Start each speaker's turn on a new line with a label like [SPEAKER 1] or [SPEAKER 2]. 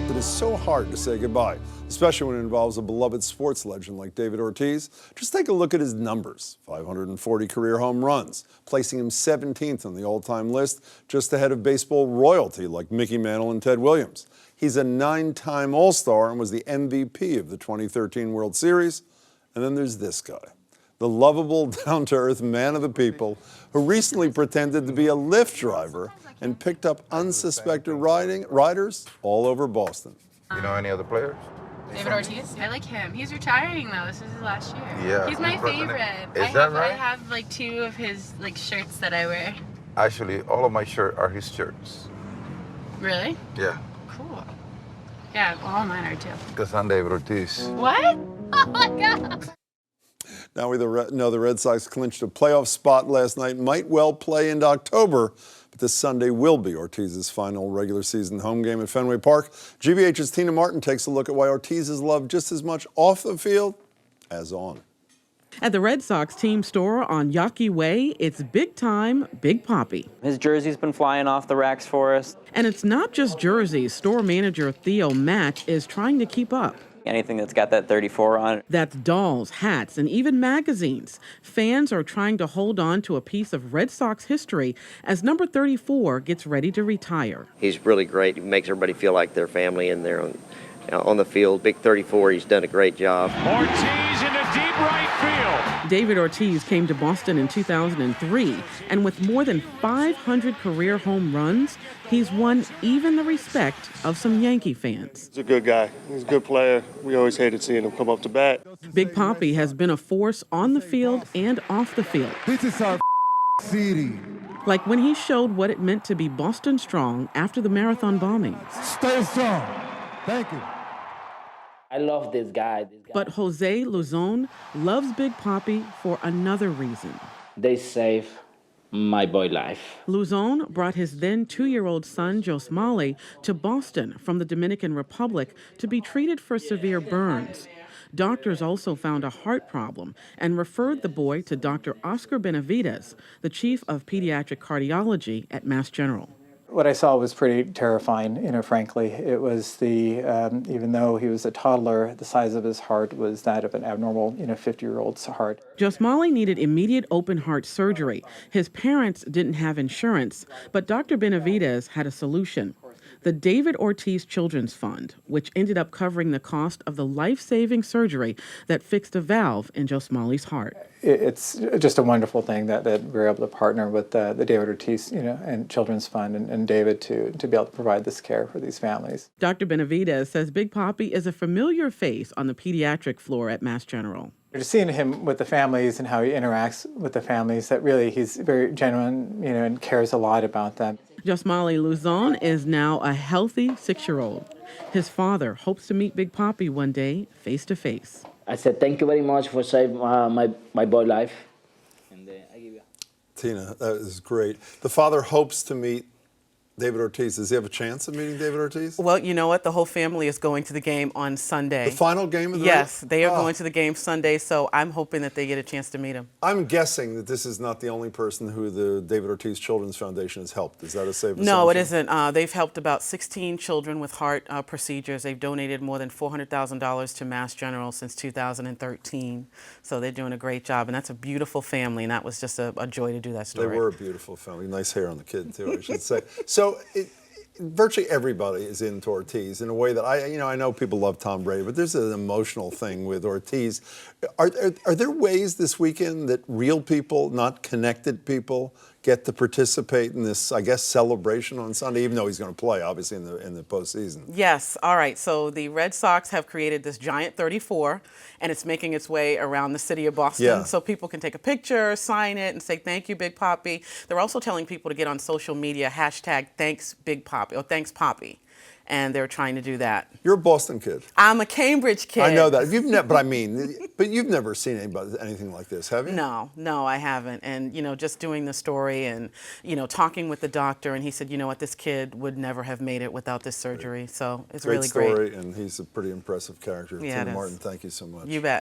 [SPEAKER 1] It is so hard to say goodbye, especially when it involves a beloved sports legend like David Ortiz. Just take a look at his numbers. 540 career home runs, placing him 17th on the all-time list, just ahead of baseball royalty like Mickey Mantle and Ted Williams. He's a 9-time All-Star and was the MVP of the 2013 World Series. And then there's this guy, the lovable, down-to-earth man of the people who recently pretended to be a Lyft driver and picked up unsuspected riders all over Boston.
[SPEAKER 2] You know any other players?
[SPEAKER 3] David Ortiz? I like him. He's retiring though. This is his last year.
[SPEAKER 2] Yeah.
[SPEAKER 3] He's my favorite.
[SPEAKER 2] Is that right?
[SPEAKER 3] I have like 2 of his shirts that I wear.
[SPEAKER 2] Actually, all of my shirts are his shirts.
[SPEAKER 3] Really?
[SPEAKER 2] Yeah.
[SPEAKER 3] Cool. Yeah, all mine are too.
[SPEAKER 2] Because I'm David Ortiz.
[SPEAKER 3] What? Oh my God.
[SPEAKER 1] Now we know the Red Sox clinched a playoff spot last night, might well play into October, but this Sunday will be Ortiz's final regular season home game at Fenway Park. GBH's Tina Martin takes a look at why Ortiz is loved just as much off the field as on.
[SPEAKER 4] At the Red Sox team store on Yawkey Way, it's big time, Big Papi.
[SPEAKER 5] His jersey's been flying off the racks for us.
[SPEAKER 4] And it's not just jerseys. Store manager Theo Match is trying to keep up.
[SPEAKER 5] Anything that's got that 34 on it.
[SPEAKER 4] That's dolls, hats, and even magazines. Fans are trying to hold on to a piece of Red Sox history as number 34 gets ready to retire.
[SPEAKER 6] He's really great. He makes everybody feel like they're family and they're on the field. Big 34, he's done a great job.
[SPEAKER 7] Ortiz into deep right field.
[SPEAKER 4] David Ortiz came to Boston in 2003, and with more than 500 career home runs, he's won even the respect of some Yankee fans.
[SPEAKER 8] He's a good guy. He's a good player. We always hated seeing him come up to bat.
[SPEAKER 4] Big Papi has been a force on the field and off the field.
[SPEAKER 9] This is our city.
[SPEAKER 4] Like when he showed what it meant to be Boston strong after the marathon bombings.
[SPEAKER 9] Stay strong. Thank you.
[SPEAKER 10] I love this guy.
[SPEAKER 4] But Jose Luzon loves Big Papi for another reason.
[SPEAKER 10] They saved my boy life.
[SPEAKER 4] Luzon brought his then 2-year-old son, Josmali, to Boston from the Dominican Republic to be treated for severe burns. Doctors also found a heart problem and referred the boy to Dr. Oscar Benavides, the chief of pediatric cardiology at Mass General.
[SPEAKER 11] What I saw was pretty terrifying, frankly. It was even though he was a toddler, the size of his heart was that of an abnormal, 50-year-old's heart.
[SPEAKER 4] Josmali needed immediate open heart surgery. His parents didn't have insurance, but Dr. Benavides had a solution. The David Ortiz Children's Fund, which ended up covering the cost of the life-saving surgery that fixed a valve in Josmali's heart.
[SPEAKER 11] It's just a wonderful thing that we were able to partner with the David Ortiz, and Children's Fund and David to be able to provide this care for these families.
[SPEAKER 4] Dr. Benavides says Big Papi is a familiar face on the pediatric floor at Mass General.
[SPEAKER 11] Just seeing him with the families and how he interacts with the families, that really he's very genuine, and cares a lot about them.
[SPEAKER 4] Josmali Luzon is now a healthy 6-year-old. His father hopes to meet Big Papi one day, face to face.
[SPEAKER 10] I said, thank you very much for saving my boy life. And I give you.
[SPEAKER 1] Tina, that is great. The father hopes to meet David Ortiz. Does he have a chance of meeting David Ortiz?
[SPEAKER 4] Well, you know what? The whole family is going to the game on Sunday.
[SPEAKER 1] The final game of the
[SPEAKER 4] Yes, they are going to the game Sunday, so I'm hoping that they get a chance to meet him.
[SPEAKER 1] I'm guessing that this is not the only person who the David Ortiz Children's Foundation has helped. Is that a safe assumption?
[SPEAKER 4] No, it isn't. They've helped about 16 children with heart procedures. They've donated more than $400,000 to Mass General since 2013. So they're doing a great job, and that's a beautiful family, and that was just a joy to do that story.
[SPEAKER 1] They were a beautiful family. Nice hair on the kid, too, I should say. So virtually everybody is into Ortiz in a way that I know people love Tom Brady, but there's an emotional thing with Ortiz. Are there ways this weekend that real people, not connected people, get to participate in this, I guess, celebration on Sunday, even though he's going to play, obviously, in the postseason?
[SPEAKER 4] Yes. All right. So the Red Sox have created this giant 34, and it's making its way around the city of Boston.
[SPEAKER 1] Yeah.
[SPEAKER 4] So people can take a picture, sign it, and say, thank you, Big Papi. They're also telling people to get on social media, hashtag thanks Big Papi, or thanks Papi. And they're trying to do that.
[SPEAKER 1] You're a Boston kid.
[SPEAKER 4] I'm a Cambridge kid.
[SPEAKER 1] I know that. But you've never seen anything like this, have you?
[SPEAKER 4] No, I haven't. And, just doing the story and, talking with the doctor, and he said, you know what, this kid would never have made it without this surgery. So it's really great.
[SPEAKER 1] Great story, and he's a pretty impressive character.
[SPEAKER 4] Yeah,
[SPEAKER 1] Tina Martin, thank you so much.
[SPEAKER 4] You bet.